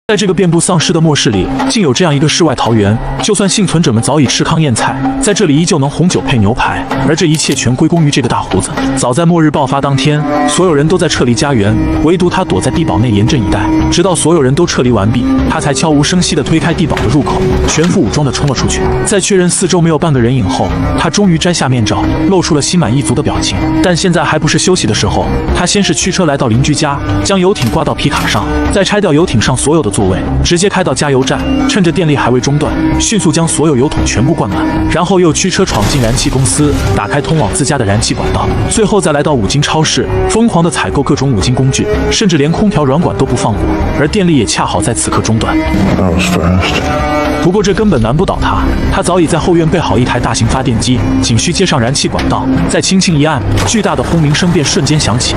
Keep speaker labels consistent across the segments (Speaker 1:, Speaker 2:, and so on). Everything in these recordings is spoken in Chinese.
Speaker 1: 在这个遍布丧尸的末世里，竟有这样一个世外桃源。就算幸存者们早已吃糠咽菜，在这里依旧能红酒配牛排，而这一切全归功于这个大胡子。早在末日爆发当天，所有人都在撤离家园，唯独他躲在地堡内严阵以待，直到所有人都撤离完毕，他才悄无声息地推开地堡的入口，全副武装地冲了出去。在确认四周没有半个人影后，他终于摘下面罩，露出了心满意足的表情。但现在还不是休息的时候，他先是驱车来到邻居家，将游艇挂到皮卡上，再拆掉游艇上所有的座位，直接开到加油站，趁着电力还未中断，迅速将所有油桶全部灌满，然后又驱车闯进燃气公司，打开通往自家的燃气管道，最后再来到五金超市，疯狂地采购各种五金工具，甚至连空调软管都不放过，而电力也恰好在此刻中断。不过这根本难不倒他，他早已在后院备好一台大型发电机，仅需接上燃气管道，再轻轻一按，巨大的轰鸣声便瞬间响起。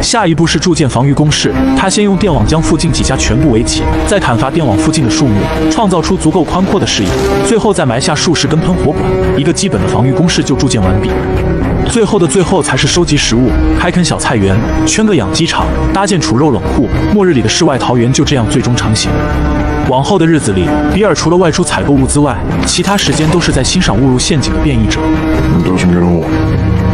Speaker 1: 下一步是筑建防御工事，他先用电网将附近几家全部围起，再砍伐电网附近的树木，创造出足够宽阔的视野，最后再埋下数十根喷火管，一个基本的防御工事就筑建完毕。最后的最后才是收集食物，开垦小菜园，圈个养鸡场，搭建储肉冷库，末日里的世外桃源就这样最终成型。往后的日子里，比尔除了外出采购物资外，其他时间都是在欣赏误入陷阱的变异者。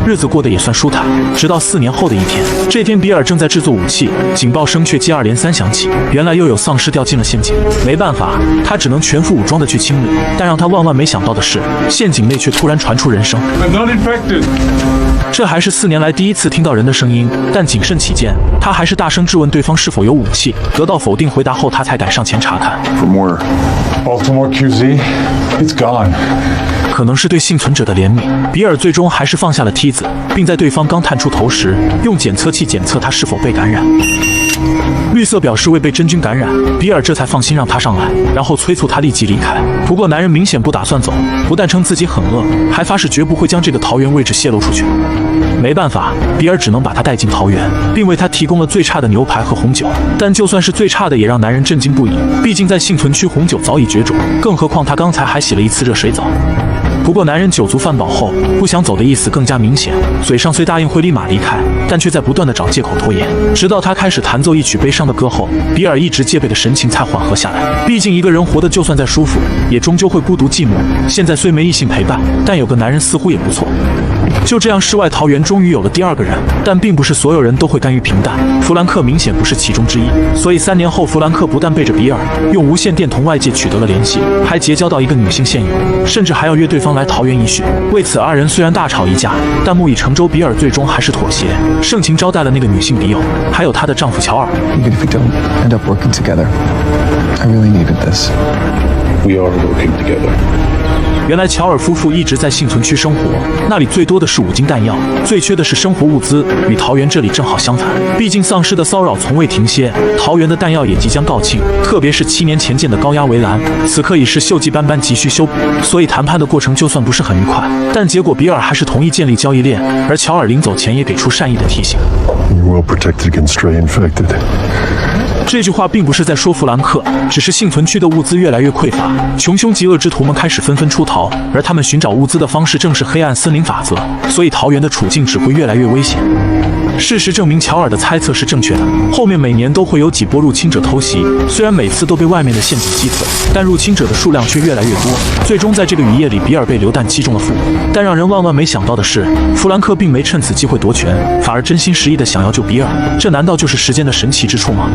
Speaker 1: 日子过得也算舒坦，直到4年后的一天。这天，比尔正在制作武器，警报声却接二连三响起。原来又有丧尸掉进了陷阱。没办法，他只能全副武装的去清理。但让他万万没想到的是，陷阱内却突然传出人声。这还是4年来第一次听到人的声音，但谨慎起见，他还是大声质问对方是否有武器。得到否定回答后，他才敢上前查看。
Speaker 2: Baltimore QZ, it's gone.
Speaker 1: 可能是对幸存者的怜悯，比尔最终还是放下了梯子，并在对方刚探出头时，用检测器检测他是否被感染。绿色表示未被真菌感染，比尔这才放心让他上来，然后催促他立即离开。不过男人明显不打算走，不但称自己很饿，还发誓绝不会将这个桃园位置泄露出去。没办法，比尔只能把他带进桃园，并为他提供了最差的牛排和红酒。但就算是最差的，也让男人震惊不已，毕竟在幸存区红酒早已绝种，更何况他刚才还洗了一次热水澡。不过男人酒足饭饱后，不想走的意思更加明显，嘴上虽答应会立马离开，但却在不断的找借口拖延。直到他开始弹奏一曲悲伤的歌后，比尔一直戒备的神情才缓和下来。毕竟一个人活得就算再舒服，也终究会孤独寂寞。现在虽没异性陪伴，但有个男人似乎也不错。就这样，世外桃源终于有了第二个人，但并不是所有人都会甘于平淡。弗兰克明显不是其中之一，所以3年后，弗兰克不但背着比尔用无线电同外界取得了联系，还结交到一个女性线友，甚至还要约对方来桃园一叙。为此，2人虽然大吵一架，但木已成舟，比尔最终还是妥协，盛情招待了那个女性笔友，还有她的丈夫乔尔。
Speaker 3: Even if we don't end up working together, I really needed this.
Speaker 2: We are working together.
Speaker 1: 原来乔尔夫妇一直在幸存区生活，那里最多的是五金弹药，最缺的是生活物资，与桃园这里正好相反。毕竟丧尸的骚扰从未停歇，桃园的弹药也即将告罄，特别是7年前建的高压围栏，此刻已是锈迹斑斑，急需修补。所以谈判的过程就算不是很愉快，但结果比尔还是同意建立交易链，而乔尔临走前也给出善意的提醒。
Speaker 2: You're well protected against stray infected.
Speaker 1: 这句话并不是在说弗兰克，只是幸存区的物资越来越匮乏，穷凶极恶之徒们开始纷纷出逃，而他们寻找物资的方式正是黑暗森林法则，所以桃园的处境只会越来越危险。事实证明，乔尔的猜测是正确的。后面每年都会有几波入侵者偷袭，虽然每次都被外面的陷阱击退，但入侵者的数量却越来越多。最终在这个雨夜里，比尔被流弹击中了腹部。但让人万万没想到的是，弗兰克并没趁此机会夺权，反而真心实意地想要救比尔。这难道就是时间的神奇之处吗？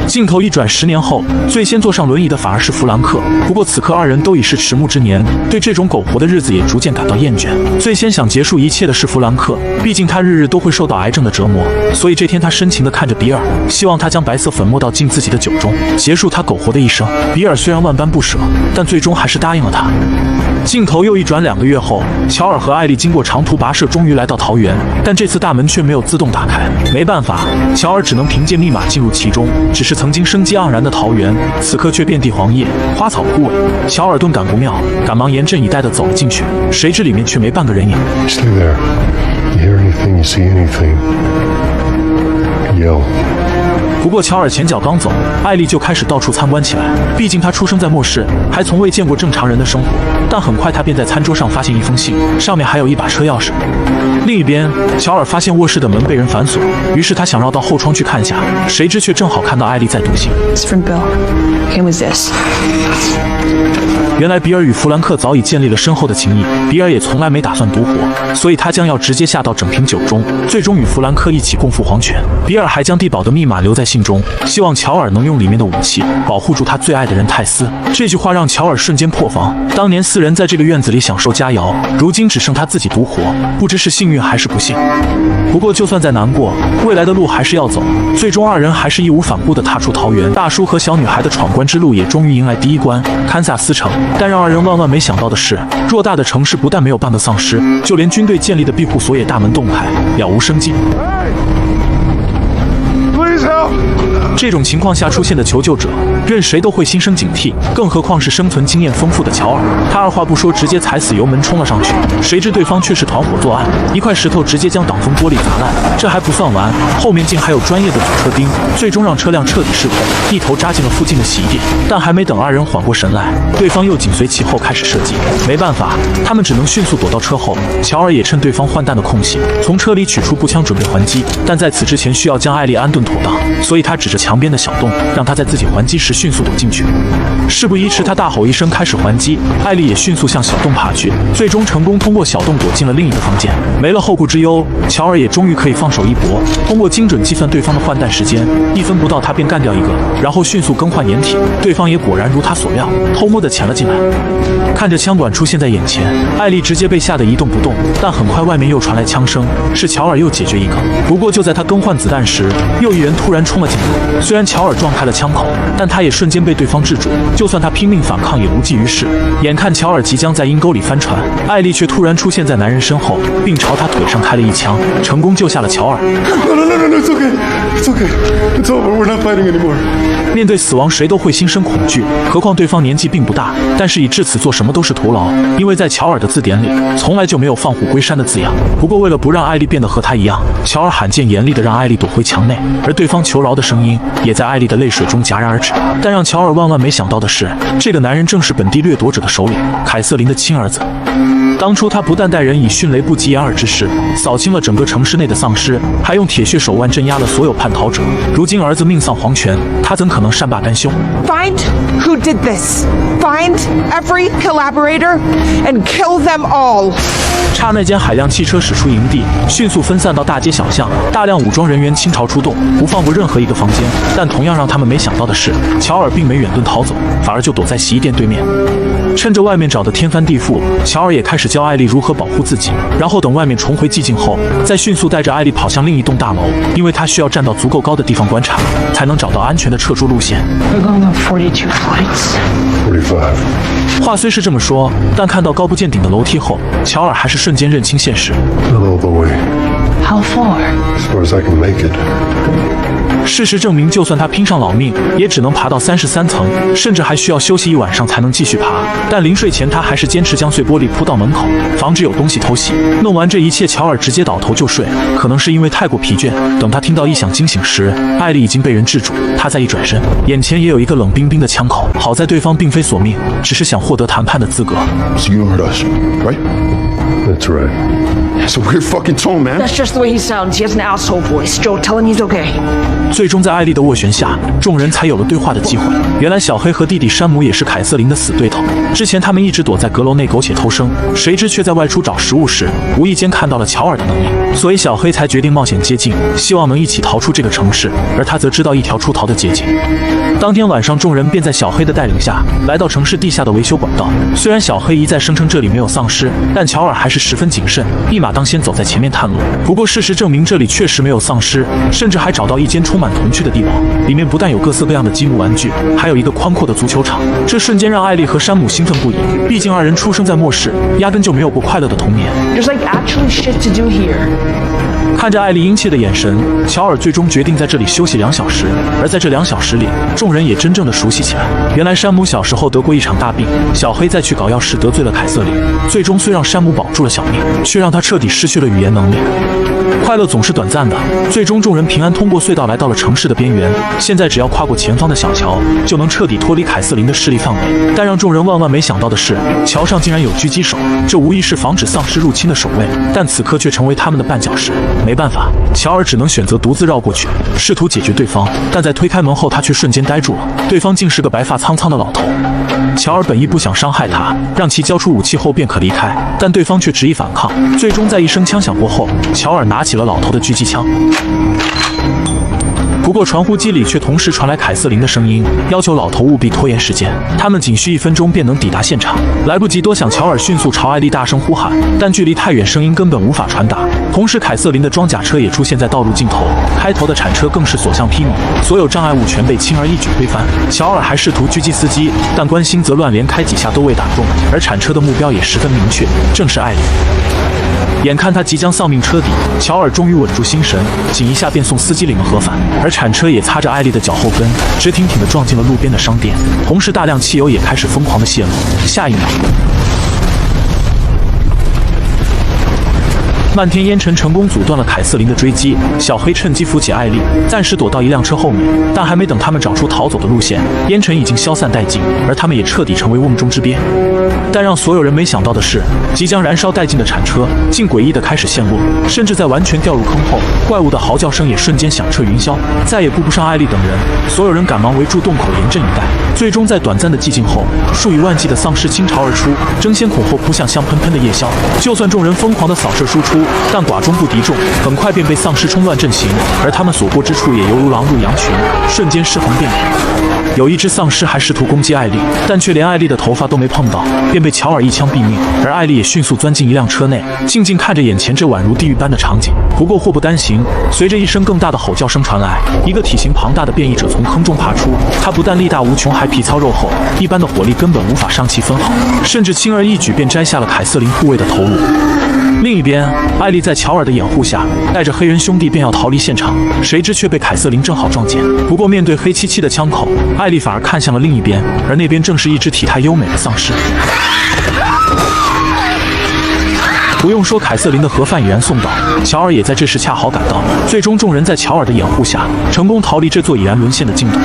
Speaker 1: 镜头一转，10年后，最先坐上轮椅的反而是弗兰克。不过此刻2人都已是迟暮之年，对这种苟活的日子也逐渐感到厌倦。最先想结束一切的是弗兰克，毕竟他日日都会受到癌症的折磨，所以这天他深情地看着比尔，希望他将白色粉末倒进自己的酒中，结束他苟活的一生。比尔虽然万般不舍，但最终还是答应了他。镜头又一转，2个月后，乔尔和艾丽经过长途跋涉，终于来到桃园，但这次大门却没有自动打开。没办法，乔尔只能凭借密码进入其中。只是曾经生机盎然的桃园，此刻却遍地黄叶，花草枯萎。乔尔顿感不妙，赶忙严阵以待地走了进去，谁知里面却没半个人影。
Speaker 2: Stay there. You hear anything, you see anything, yell.
Speaker 1: 不过乔尔前脚刚走，艾丽就开始到处参观起来。毕竟她出生在末世，还从未见过正常人的生活。但很快她便在餐桌上发现一封信，上面还有一把车钥匙。另一边，乔尔发现卧室的门被人反锁，于是他想绕到后窗去看下，谁知却正好看到艾丽在读信。
Speaker 4: It's from Bill. Came with this.
Speaker 1: 原来比尔与弗兰克早已建立了深厚的情谊，比尔也从来没打算独活，所以他将要直接下到整瓶酒中，最终与弗兰克一起共赴黄泉。比尔还将地堡的密码留在信中，希望乔尔能用里面的武器保护住他最爱的人泰斯。这句话让乔尔瞬间破防，当年4人在这个院子里享受佳肴，如今只剩他自己独活，不知是幸运还是不幸。不过就算再难过，未来的路还是要走，最终2人还是义无反顾地踏出桃园。大叔和小女孩的闯关之路也终于迎来第一关堪萨斯城。但让2人万万没想到的是，偌大的城市不但没有半个丧尸，就连军队建立的庇护所也大门洞开，了无生机。这种情况下出现的求救者，任谁都会心生警惕，更何况是生存经验丰富的乔尔。他二话不说，直接踩死油门冲了上去。谁知对方却是团伙作案，一块石头直接将挡风玻璃砸烂。这还不算完，后面竟还有专业的阻车钉，最终让车辆彻底失控，一头扎进了附近的洗衣店。但还没等2人缓过神来，对方又紧随其后开始射击。没办法，他们只能迅速躲到车后。乔尔也趁对方换弹的空隙，从车里取出步枪准备还击，但在此之前需要将艾丽安顿妥当，所以他指着墙边的小洞，让他在自己还击时迅速躲进去。事不宜迟，他大吼一声开始还击，艾丽也迅速向小洞爬去，最终成功通过小洞躲进了另一个房间。没了后顾之忧，乔尔也终于可以放手一搏，通过精准计算对方的换弹时间，1分不到他便干掉一个，然后迅速更换掩体。对方也果然如他所料，偷摸地潜了进来。看着枪管出现在眼前，艾丽直接被吓得一动不动，但很快外面又传来枪声，是乔尔又解决一个。不过就在他更换子弹时，又一人突然冲了进来。虽然乔尔撞开了枪口，但他也瞬间被对方制住，就算他拼命反抗也无济于事。眼看乔尔即将在阴沟里翻船，艾丽却突然出现在男人身后，并朝他腿上开了一枪，成功救下了乔尔。
Speaker 2: No, it's okay. It's okay. It's over. We're not fighting anymore.
Speaker 1: 面对死亡，谁都会心生恐惧，何况对方年纪并不大，但是以至此做什么都是徒劳，因为在乔尔的字典里，从来就没有放虎归山的字样。不过为了不让艾丽变得和他一样，乔尔罕见严厉地让艾丽躲回墙内，而对方求饶的声音也在艾丽的泪水中戛然而止。但让乔尔万万没想到的是，这个男人正是本地掠夺者的首领凯瑟琳的亲儿子。当初他不但带人以迅雷不及掩耳之势扫清了整个城市内的丧尸，还用铁血手腕镇压了所有叛逃者。如今儿子命丧黄泉，他怎可能善罢甘休？
Speaker 5: Find who did this. Find every collaborator and kill them all.
Speaker 1: 刹那间，海量汽车驶出营地，迅速分散到大街小巷，大量武装人员倾巢出动，不放过任何一个房间。但同样让他们没想到的是，乔尔并没远遁逃走，反而就躲在洗衣店对面。趁着外面找得天翻地覆，乔尔也开始教艾丽如何保护自己，然后等外面重回寂静后，再迅速带着艾丽跑向另一栋大楼，因为他需要站到足够高的地方观察，才能找到安全的撤出路线。
Speaker 4: We're going up 42 flights.
Speaker 2: 45.
Speaker 1: 话虽是这么说，但看到高不见顶的楼梯后，乔尔还是瞬间认清现实。
Speaker 2: Not all the way.
Speaker 4: How far?
Speaker 2: As far as I can make it.
Speaker 1: 事实证明，就算他拼上老命，也只能爬到33层，甚至还需要休息1晚上才能继续爬。但临睡前，他还是坚持将碎玻璃铺到门口，防止有东西偷袭。弄完这一切，乔尔直接倒头就睡。可能是因为太过疲倦，等他听到异响惊醒时，艾丽已经被人制住。他再一转身，眼前也有一个冷冰冰的枪口。好在对方并非索命，只是想获得谈判的资格。
Speaker 6: So you don't hurt us, right?
Speaker 2: That's right.
Speaker 6: That's a weird fucking tone, man.
Speaker 4: That's just the way he sounds. He has an asshole voice. Joe, tell him he's okay.
Speaker 1: 最终在艾丽的斡旋下，众人才有了对话的机会。原来小黑和弟弟山姆也是凯瑟琳的死对头，之前他们一直躲在阁楼内苟且偷生，谁知却在外出找食物时，无意间看到了乔尔的能力，所以小黑才决定冒险接近，希望能一起逃出这个城市，而他则知道一条出逃的捷径。当天晚上，众人便在小黑的带领下来到城市地下的维修管道。虽然小黑一再声称这里没有丧尸，但乔尔还是十分谨慎，一马当先走在前面探路。不过事实证明，这里确实没有丧尸，甚至还找到一间充满童趣的地堡，里面不但有各色各样的积木玩具，还有一个宽阔的足球场。这瞬间让艾丽和山姆兴奋不已，毕竟2人出生在末世，压根就没有过快乐的童年。
Speaker 4: There's like actually shit to do here.
Speaker 1: 看着艾丽殷切的眼神，乔尔最终决定在这里休息2小时。而在这2小时里，众人也真正的熟悉起来。原来山姆小时候得过一场大病，小黑在去搞药时得罪了凯瑟琳，最终虽让山姆保住了小命，却让他彻底失去了语言能力。快乐总是短暂的。最终，众人平安通过隧道来到了城市的边缘。现在只要跨过前方的小桥，就能彻底脱离凯瑟琳的势力范围。但让众人万万没想到的是，桥上竟然有狙击手，这无疑是防止丧尸入侵的守卫，但此刻却成为他们的绊脚石。没办法，乔尔只能选择独自绕过去，试图解决对方。但在推开门后，他却瞬间呆住了。对方竟是个白发苍苍的老头。乔尔本意不想伤害他，让其交出武器后便可离开，但对方却执意反抗。最终在一声枪响过后，乔尔拿起了老头的狙击枪。不过传呼机里却同时传来凯瑟琳的声音，要求老头务必拖延时间，他们仅需1分钟便能抵达现场。来不及多想，乔尔迅速朝艾丽大声呼喊，但距离太远，声音根本无法传达。同时，凯瑟琳的装甲车也出现在道路尽头，开头的铲车更是所向披靡，所有障碍物全被轻而易举推翻。乔尔还试图狙击司机，但关心则乱连开几下都未打中，而铲车的目标也十分明确，正是艾丽。眼看他即将丧命车底，乔尔终于稳住心神，仅一下便送司机领了盒饭，而铲车也擦着艾丽的脚后跟，直挺挺地撞进了路边的商店，同时大量汽油也开始疯狂地泄露。下一秒，漫天烟尘成功阻断了凯瑟琳的追击，小黑趁机扶起艾丽，暂时躲到一辆车后面。但还没等他们找出逃走的路线，烟尘已经消散殆尽，而他们也彻底成为瓮中之鳖。但让所有人没想到的是，即将燃烧殆尽的铲车竟诡异地开始陷落，甚至在完全掉入坑后，怪物的嚎叫声也瞬间响彻云霄，再也顾不上艾丽等人。所有人赶忙围住洞口，严阵以待。最终在短暂的寂静后，数以万计的丧尸倾巢而出，争先恐后扑向香喷喷的夜宵。就算众人疯狂的扫射输出，但寡中不敌众，很快便被丧尸冲乱阵型，而他们所过之处也犹如狼入羊群，瞬间尸横遍野。有一只丧尸还试图攻击艾丽，但却连艾丽的头发都没碰到，便被乔尔一枪毙命。而艾丽也迅速钻进一辆车内，静静看着眼前这宛如地狱般的场景。不过祸不单行，随着一声更大的吼叫声传来，一个体型庞大的变异者从坑中爬出。他不但力大无穷，还皮糙肉厚，一般的火力根本无法伤其分毫，甚至轻而易举便摘下了凯瑟琳护卫的头颅。另一边，艾丽在乔尔的掩护下，带着黑人兄弟便要逃离现场，谁知却被凯瑟琳正好撞见。不过面对黑漆漆的枪口，艾丽反而看向了另一边，而那边正是一只体态优美的丧尸。不用说，凯瑟琳的盒饭已然送到，乔尔也在这时恰好赶到。最终，众人在乔尔的掩护下，成功逃离这座已然沦陷的净土。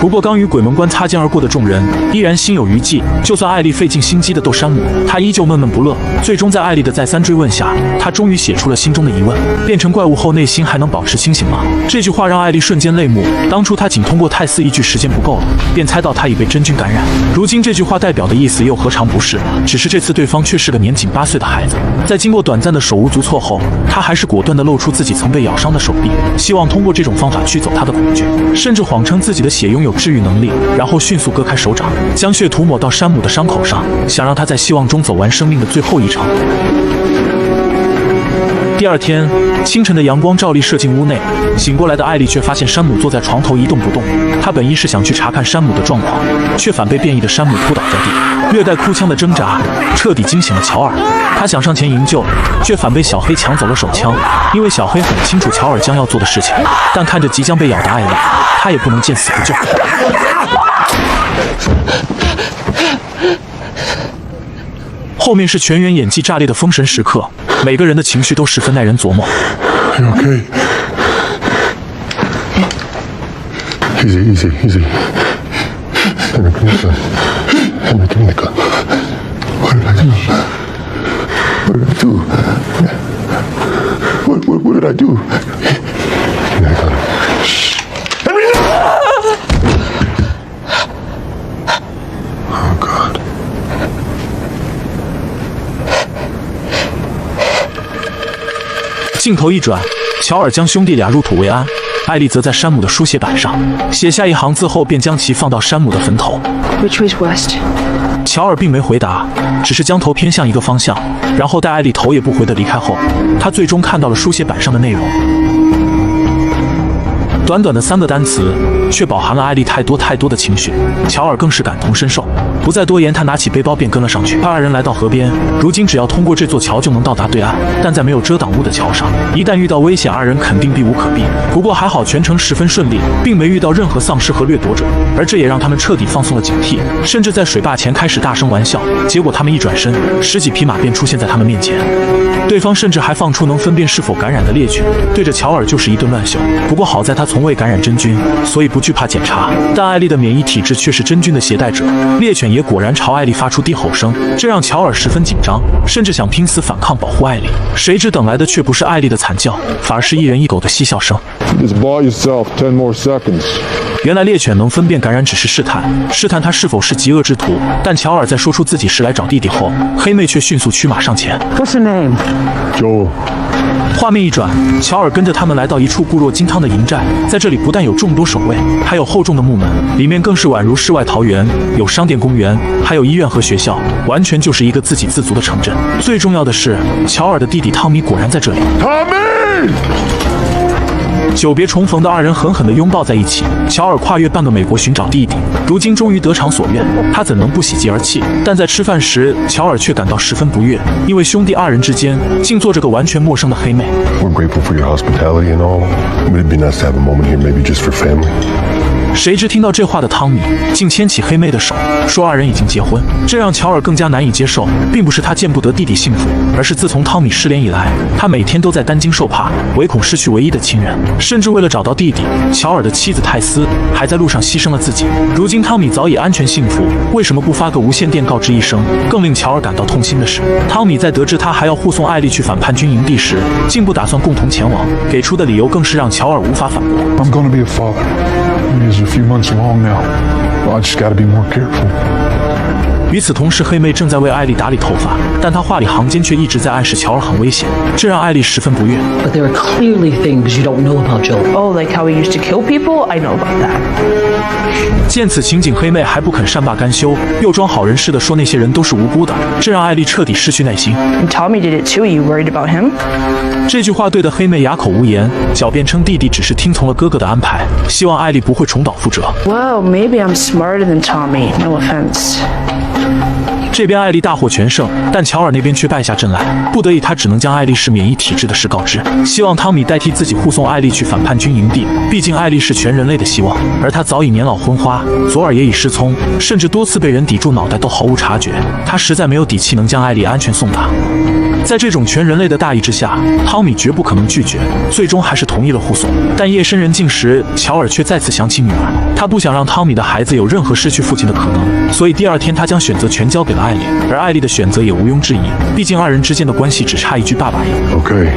Speaker 1: 不过，刚与鬼门关擦肩而过的众人依然心有余悸。就算艾丽费尽心机的逗山姆，他依旧闷闷不乐。最终，在艾丽的再三追问下，他终于写出了心中的疑问：变成怪物后，内心还能保持清醒吗？这句话让艾丽瞬间泪目。当初他仅通过泰斯一句时间不够了，便猜到他已被真菌感染。如今这句话代表的意思又何尝不是？只是这次对方却是个年仅8岁的孩子。在经过短暂的手无足措后，他还是果断地露出自己曾被咬伤的手臂，希望通过这种方法驱走他的恐惧，甚至谎称自己的血拥有治愈能力，然后迅速割开手掌，将血涂抹到山姆的伤口上，想让他在希望中走完生命的最后一程。第二天清晨的阳光照例射进屋内，醒过来的艾丽却发现山姆坐在床头一动不动。她本意是想去查看山姆的状况，却反被变异的山姆扑倒在地，略带哭腔的挣扎彻底惊醒了乔尔。他想上前营救，却反被小黑抢走了手枪。因为小黑很清楚乔尔将要做的事情，但看着即将被咬的艾丽，他也不能见死不救。后面是全员演技炸裂的封神时刻，每个人的情绪都十分耐人琢磨。
Speaker 2: You okay? Easy, easy, easy. Let me give me the gun. What did I do? What did I do? What did I do? Give me the gun. Oh, God.
Speaker 1: 镜头一转，乔尔将兄弟俩入土为安，艾丽则在山姆的书写板上写下一行字后，便将其放到山姆的坟头。
Speaker 4: Which way's west?
Speaker 1: 乔尔并没回答，只是将头偏向一个方向，然后待艾丽头也不回地离开后，他最终看到了书写板上的内容。短短的3个单词，却饱含了艾丽太多的情绪。乔尔更是感同身受。不再多言，他拿起背包便跟了上去。二人来到河边，如今只要通过这座桥就能到达对岸，但在没有遮挡物的桥上，一旦遇到危险，二人肯定避无可避。不过还好，全程十分顺利，并没遇到任何丧尸和掠夺者，而这也让他们彻底放松了警惕，甚至在水坝前开始大声玩笑。结果他们一转身，10几匹马便出现在他们面前，对方甚至还放出能分辨是否感染的猎犬，对着乔尔就是一顿乱秀。不过好在他从未感染真菌，所以不惧怕检查。但艾丽的免疫体质却是真菌的携带者，猎犬也果然朝艾丽发出低吼声，这让乔尔十分紧张，甚至想拼死反抗保护艾丽。谁知等来的却不是艾丽的惨叫，反而是一人一狗的嬉笑声。
Speaker 2: Just buy yourself 10 more seconds.
Speaker 1: 原来猎犬能分辨感染只是试探他是否是极恶之徒。但乔尔在说出自己是来找弟弟后，黑妹却迅速驱马上前。
Speaker 4: What's her name?
Speaker 2: Joel.
Speaker 1: 画面一转，乔尔跟着他们来到一处固若金汤的营寨，在这里不但有众多守卫，还有厚重的木门，里面更是宛如世外桃源，有商店、公园，还有医院和学校，完全就是一个自给自足的城镇。最重要的是，乔尔的弟弟汤米果然在这里。
Speaker 2: Tommy!
Speaker 1: 久别重逢的二人狠狠地拥抱在一起。乔尔跨越半个美国寻找弟弟，如今终于得偿所愿，他怎能不喜极而泣？但在吃饭时，乔尔却感到十分不悦，因为兄弟二人之间竟坐着个完全陌生的黑妹。
Speaker 2: We're grateful for your hospitality and all, but it'd be nice to have a moment here, maybe just for family.
Speaker 1: 谁知听到这话的汤米竟牵起黑妹的手，说二人已经结婚，这让乔尔更加难以接受。并不是他见不得弟弟幸福，而是自从汤米失联以来，他每天都在担惊受怕，唯恐失去唯一的亲人。甚至为了找到弟弟，乔尔的妻子泰斯还在路上牺牲了自己。如今汤米早已安全幸福，为什么不发个无线电告知一声？更令乔尔感到痛心的是，汤米在得知他还要护送艾丽去反叛军营地时，竟不打算共同前往，给出的理由更是让乔尔无法反驳。
Speaker 2: I'm gonna be a father. It is a few months along now. I just gotta be more careful.
Speaker 1: 与此同时，黑妹正在为艾丽打理头发，但她话里行间却一直在暗示乔尔很危险，这让艾丽十分不悦。
Speaker 7: But there are clearly things you don't know about Joel.
Speaker 4: Oh, like how he used to kill people? I know about that.
Speaker 1: 见此情景，黑妹还不肯善罢甘休，又装好人似的说那些人都是无辜的，这让艾丽彻底失去耐心。
Speaker 4: And Tommy did it too. You worried about him?
Speaker 1: 这句话对的黑妹哑口无言，狡辩称弟弟只是听从了哥哥的安排，希望艾丽不会重蹈覆辙。
Speaker 4: Well, maybe I'm smarter than Tommy. No offense.
Speaker 1: 这边艾丽大获全胜，但乔尔那边却败下阵来，不得已他只能将艾丽是免疫体质的事告知，希望汤米代替自己护送艾丽去反叛军营地。毕竟艾丽是全人类的希望，而他早已年老昏花，左耳也已失聪，甚至多次被人抵住脑袋都毫无察觉。他实在没有底气能将艾丽安全送达。在这种全人类的大义之下，汤米绝不可能拒绝，最终还是同意了护送。但夜深人静时，乔尔却再次想起女儿，他不想让汤米的孩子有任何失去父亲的可能，所以第二天他将选择权交给了艾丽，而艾丽的选择也毋庸置疑，毕竟二人之间的关系只差一句爸爸呀。
Speaker 2: Okay.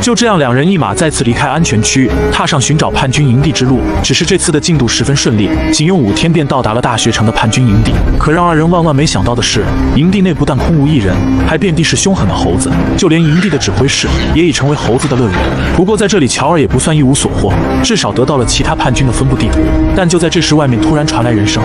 Speaker 1: 就这样，两人一马再次离开安全区，踏上寻找叛军营地之路。只是这次的进度十分顺利，仅用5天便到达了大学城的叛军营地。可让二人万万没想到的是，营地内不但空无一人，还遍地是凶狠的猴子，就连营地的指挥室也已成为猴子的乐园。不过在这里，乔尔也不算一无所获，至少得到了其他叛军的分布地图。但就在这时，外面突然传来人声，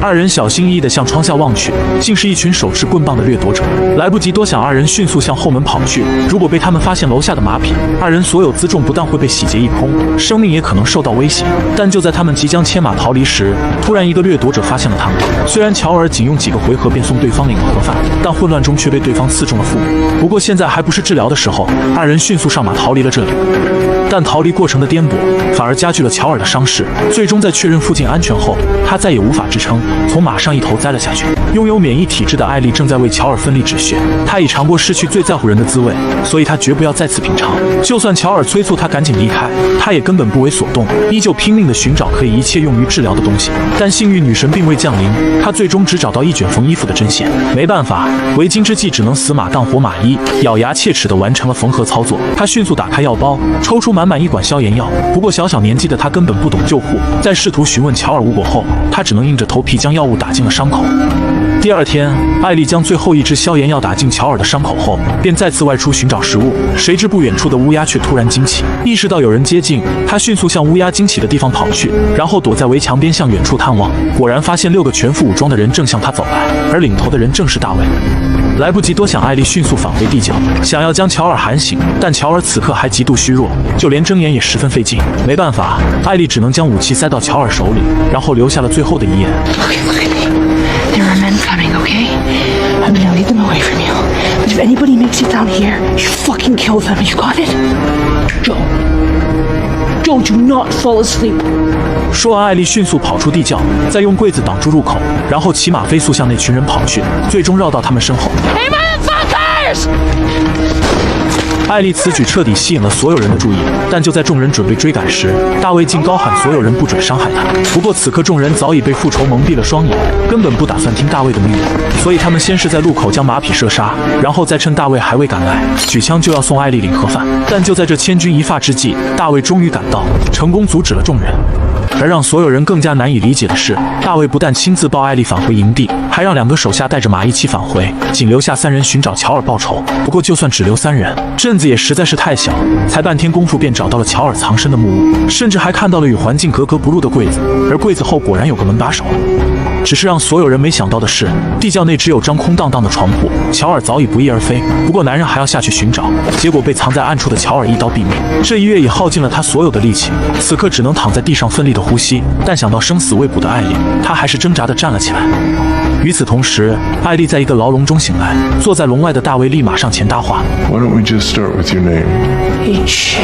Speaker 1: 二人小心翼翼地向窗下望去，竟是一群手持棍棒的掠夺者。来不及多想，二人迅速向后门跑去。如果被他们发现楼下的马匹，二人所有辎重不但会被洗劫一空，生命也可能受到威胁。但就在他们即将牵马逃离时，突然一个掠夺者发现了他们。虽然乔尔仅用几个回合便送对方领了盒饭，但混乱中却被对方刺中了腹部。不过现在还不是治疗的时候，二人迅速上马逃离了这里。但逃离过程的颠簸反而加剧了乔尔的伤势，最终在确认附近安全后，他再也无法支撑，从马上一头栽了下去。拥有免疫体质的艾丽正在为乔尔分力止血，她已尝过失去最在乎人的滋味，所以她绝不要再次品尝。就算乔尔催促她赶紧离开，她也根本不为所动，依旧拼命地寻找可以一切用于治疗的东西。但幸运女神并未降临，她最终只找到一卷缝衣服的针线。没办法，为今之计只能死马当活马医，咬牙切齿地完成了缝合操作。她迅速打开药包，抽出满满一管消炎药。不过小小年纪的她根本不懂救护，在试图询问乔尔无果后，她只能硬着头皮将药物打进了伤口。第二天，艾丽将最后一支消炎药打进乔尔的伤口后，便再次外出寻找食物。谁知不远处的乌鸦却突然惊起，意识到有人接近，他迅速向乌鸦惊起的地方跑去，然后躲在围墙边向远处探望。果然发现6个全副武装的人正向他走来，而领头的人正是大卫。来不及多想，艾丽迅速返回地窖，想要将乔尔喊醒，但乔尔此刻还极度虚弱，就连睁眼也十分费劲。没办法，艾丽只能将武器塞到乔尔手里，然后留下了最后的遗言。
Speaker 4: I'm gonna lead them away from you. But if anybody makes it down here, you fucking kill them. You got it? Joe, do not fall asleep.
Speaker 1: 说完，艾丽迅速跑出地窖，再用柜子挡住入口，然后骑马飞速向那群人跑去，最终绕到他们身后。
Speaker 4: Hey, motherfuckers!
Speaker 1: 艾丽此举彻底吸引了所有人的注意，但就在众人准备追赶时，大卫竟高喊所有人不准伤害他。不过此刻众人早已被复仇蒙蔽了双眼，根本不打算听大卫的命令，所以他们先是在路口将马匹射杀，然后再趁大卫还未赶来，举枪就要送艾丽领盒饭。但就在这千钧一发之际，大卫终于赶到，成功阻止了众人。而让所有人更加难以理解的是，大卫不但亲自抱艾丽返回营地，还让2个手下带着马一起返回，仅留下3人寻找乔尔报仇。不过就算只留3人，镇子也实在是太小，才半天功夫便找到了乔尔藏身的木屋，甚至还看到了与环境格格不入的柜子，而柜子后果然有个门把手。只是让所有人没想到的是，地窖内只有张空荡荡的床铺，乔尔早已不翼而飞。不过男人还要下去寻找，结果被藏在暗处的乔尔一刀毙命。这一跃已耗尽了他所有的力气，此刻只能躺在地上奋力的呼吸。但想到生死未卜的艾丽，他还是挣扎地站了起来。与此同时，艾丽在一个牢笼中醒来，坐在笼外的大卫立马上前搭话。
Speaker 2: Why don't we just start with your name?
Speaker 4: Eat shit.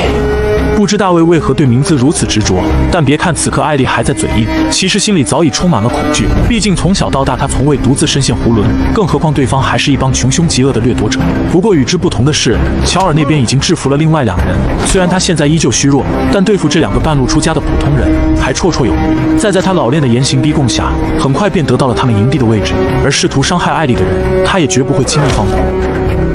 Speaker 1: 不知大卫为何对名字如此执着，但别看此刻艾丽还在嘴硬，其实心里早已充满了恐惧。毕竟从小到大，他从未独自身陷囫囵，更何况对方还是一帮穷凶极恶的掠夺者。不过与之不同的是，乔尔那边已经制服了另外2人，虽然他现在依旧虚弱，但对付这2个半路出家的普通人还绰绰有余。在他老练的严刑逼供下，很快便得到了他们营地的位置，而试图伤害艾丽的人，他也绝不会轻易放过。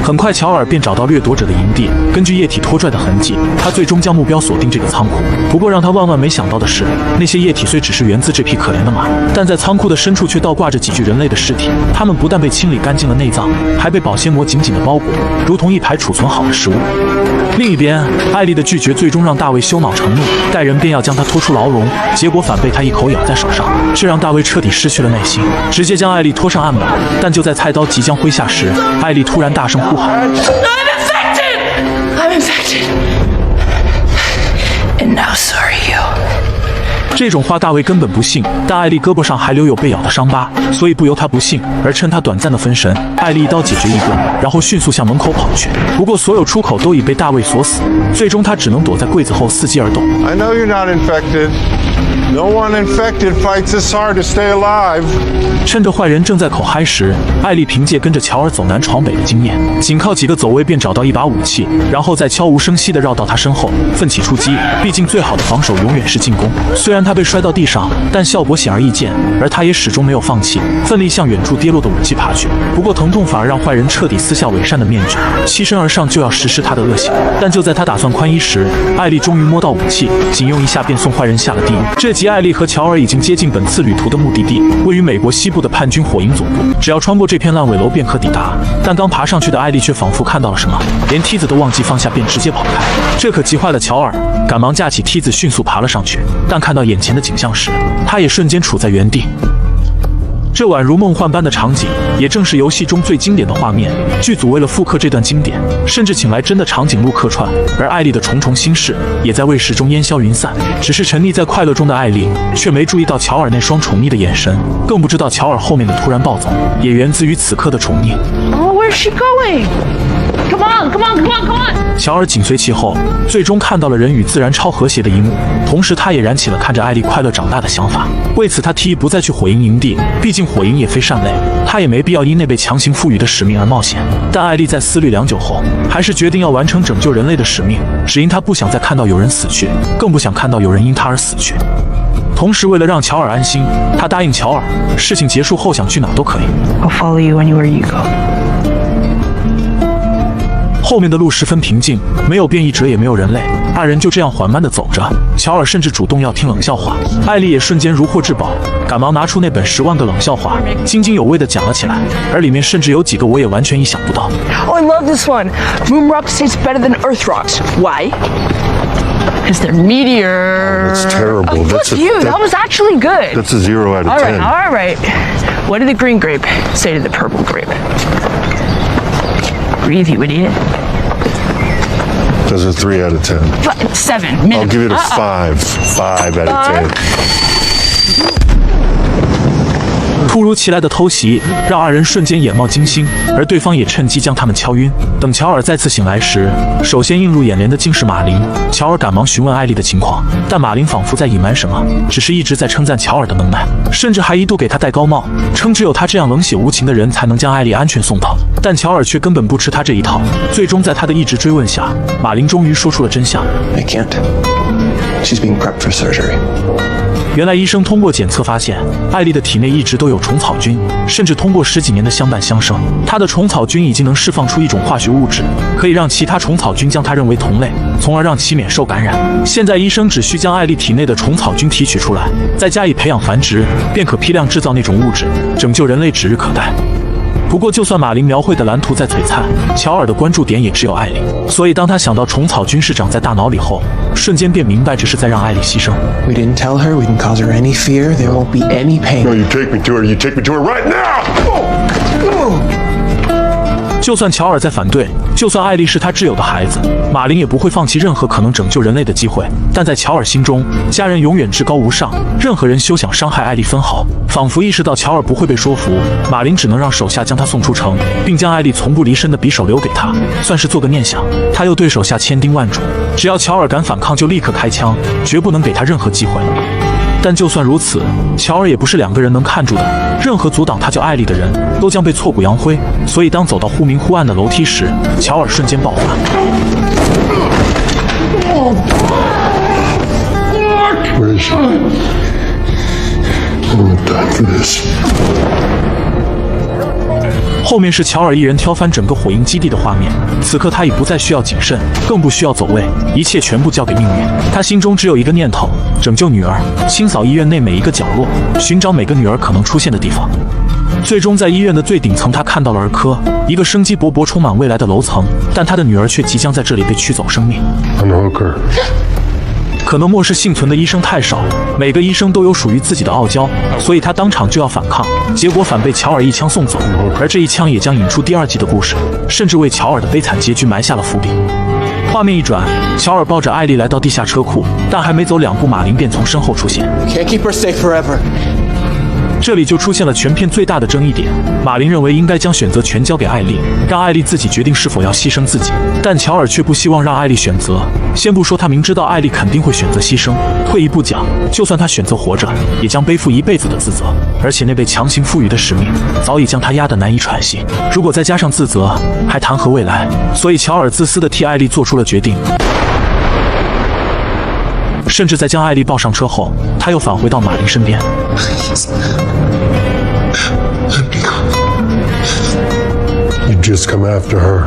Speaker 1: 很快，乔尔便找到掠夺者的营地，根据液体拖拽的痕迹，他最终将目标锁定这个仓库。不过让他万万没想到的是，那些液体虽只是源自这匹可怜的马，但在仓库的深处却倒挂着几具人类的尸体。他们不但被清理干净了内脏，还被保鲜膜紧紧地包裹，如同一排储存好的食物。另一边，艾丽的拒绝最终让大卫羞恼成怒，带人便要将他拖出牢笼，结果反被他一口咬在手上，这让大卫彻底失去了耐心，直接将艾丽拖上案板。但就在菜刀即将挥下时，艾丽突然大声呼喊
Speaker 4: I'm infected. And now so are you.
Speaker 1: 这种话大卫根本不信，但艾丽胳膊上还留有被咬的伤疤，所以不由他不信。而趁他短暂的分神，艾丽一刀解决一个，然后迅速向门口跑去。不过所有出口都已被大卫锁死，最终他只能躲在柜子后伺机而动。
Speaker 2: I know you're not infected. No one infected fights this hard to stay alive.
Speaker 1: 趁着坏人正在口嗨时，艾丽凭借跟着乔尔走南闯北的经验，仅靠几个走位便找到一把武器，然后再悄无声息地绕到他身后，奋起出击。毕竟最好的防守永远是进攻。虽然他被摔到地上，但效果显而易见，而他也始终没有放弃，奋力向远处跌落的武器爬去。不过疼痛反而让坏人彻底撕下伪善的面具，欺身而上就要实施他的恶行。但就在他打算宽衣时，艾丽终于摸到武器，仅用一下便送坏人下了地狱。这集艾丽和乔尔已经接近本次旅途的目的地，位于美国西部的叛军火营总部，只要穿过这片烂尾楼便可抵达。但刚爬上去的艾丽却仿佛看到了什么，连梯子都忘记放下，便直接跑开。这可急坏了乔尔，赶忙架起梯子迅速爬了上去。但看到眼前的景象时，他也瞬间处在原地。这宛如梦幻般的场景，也正是游戏中最经典的画面。剧组为了复刻这段经典，甚至请来真的长颈鹿客串，而艾丽的重重心事也在卫视中烟消云散。只是沉溺在快乐中的艾丽，却没注意到乔尔那双宠溺的眼神，更不知道乔尔后面的突然暴走，也源自于此刻的宠溺。
Speaker 4: Oh, where's she going? Come on, come on, come on, come on!
Speaker 1: 乔尔紧随其后，最终看到了人与自然超和谐的一幕，同时他也燃起了看着艾丽快乐长大的想法。为此，他提议不再去火营营地，毕竟火营也非善类，他也没必要因那被强行赋予的使命而冒险。但艾丽在思虑良久后，还是决定要完成拯救人类的使命，只因他不想再看到有人死去，更不想看到有人因他而死去。同时，为了让乔尔安心，他答应乔尔，事情结束后想去哪都可以。
Speaker 4: I'll follow you anywhere you go.
Speaker 1: 后面的路十分平静，没有变异者，也没有人类，二人就这样缓慢地走着。乔尔甚至主动要听冷笑话，艾丽也瞬间如获至宝，赶忙拿出那本10万个冷笑话，津津有味地讲了起来，而里面甚至有几个我也完全意想不到。
Speaker 4: Oh, I love this one. Moon rocks taste better than Earth rocks. Why? Because they're meteors.
Speaker 2: That's terrible.
Speaker 4: That's that was actually good.
Speaker 2: That's a 0 out of 10.
Speaker 4: All right. What did the green grape say to the purple grape? Breathe, you idiot.
Speaker 2: That's a 3 out of 10.
Speaker 4: 7.
Speaker 2: I'll give it a 5. 5 out of 10.
Speaker 1: 如其来的偷袭让二人瞬间眼冒金星，而对方也趁机将他们敲晕。等乔尔再次醒来时，首先映入眼帘的竟是马林。乔尔赶忙询问艾丽的情况，但马林仿佛在隐瞒什么，只是一直在称赞乔尔的能耐，甚至还一度给他戴高帽，称只有他这样冷血无情的人才能将艾丽安全送到。但乔尔却根本不吃他这一套，最终在他的一直追问下，马林终于说出了真相。
Speaker 3: I can't. She's being prepped for surgery.
Speaker 1: 原来医生通过检测发现，艾丽的体内一直都有虫草菌，甚至通过10几年的相伴相生，她的虫草菌已经能释放出一种化学物质，可以让其他虫草菌将她认为同类，从而让其免受感染。现在医生只需将艾丽体内的虫草菌提取出来，再加以培养繁殖，便可批量制造那种物质，拯救人类指日可待。 不过，就算马林描绘的蓝图再璀璨，乔尔的关注点也只有艾丽。所以，当他想到虫草菌是长在大脑里后，瞬间便明白这是在让艾丽牺牲。
Speaker 3: We didn't tell her. We didn't cause her any fear. There won't be any pain.
Speaker 2: No, you take me to her. You take me to her right now.
Speaker 1: 就算乔尔在反对，就算艾丽是他挚友的孩子，马林也不会放弃任何可能拯救人类的机会。但在乔尔心中，家人永远至高无上，任何人休想伤害艾丽分毫。仿佛意识到乔尔不会被说服，马林只能让手下将他送出城，并将艾丽从不离身的匕首留给他，算是做个念想。他又对手下千叮万嘱，只要乔尔敢反抗，就立刻开枪，绝不能给他任何机会。 但就算如此，乔尔也不是2个人能看住的。任何阻挡他救艾丽的人都将被挫骨扬灰。所以，当走到忽明忽暗的楼梯时，乔尔瞬间爆发。
Speaker 2: Where is she? I'm gonna die for this.
Speaker 1: 后面是乔尔一人挑翻整个火鹰基地的画面。此刻他已不再需要谨慎，更不需要走位，一切全部交给命运。他心中只有一个念头：拯救女儿，清扫医院内每一个角落，寻找每个女儿可能出现的地方。最终，在医院的最顶层，他看到了儿科，一个生机勃勃、充满未来的楼层，但他的女儿却即将在这里被取走生命。
Speaker 2: Unhook her.
Speaker 1: 可能末世幸存的医生太少，每个医生都有属于自己的傲娇，所以他当场就要反抗，结果反被乔尔一枪送走。而这一枪也将引出第2季的故事，甚至为乔尔的悲惨结局埋下了伏笔。画面一转，乔尔抱着艾丽来到地下车库，但还没走2步，马林便从身后出现。
Speaker 3: Can't keep her safe forever.
Speaker 1: 这里就出现了全片最大的争议点。马林认为应该将选择权交给艾丽，让艾丽自己决定是否要牺牲自己，但乔尔却不希望让艾丽选择。先不说他明知道艾丽肯定会选择牺牲，退一步讲，就算他选择活着，也将背负一辈子的自责，而且那被强行赋予的使命早已将他压得难以喘息。如果再加上自责，还谈何未来？所以乔尔自私地替艾丽做出了决定。 甚至在将艾丽抱上车后，他又返回到马林身边。
Speaker 2: You just come after her.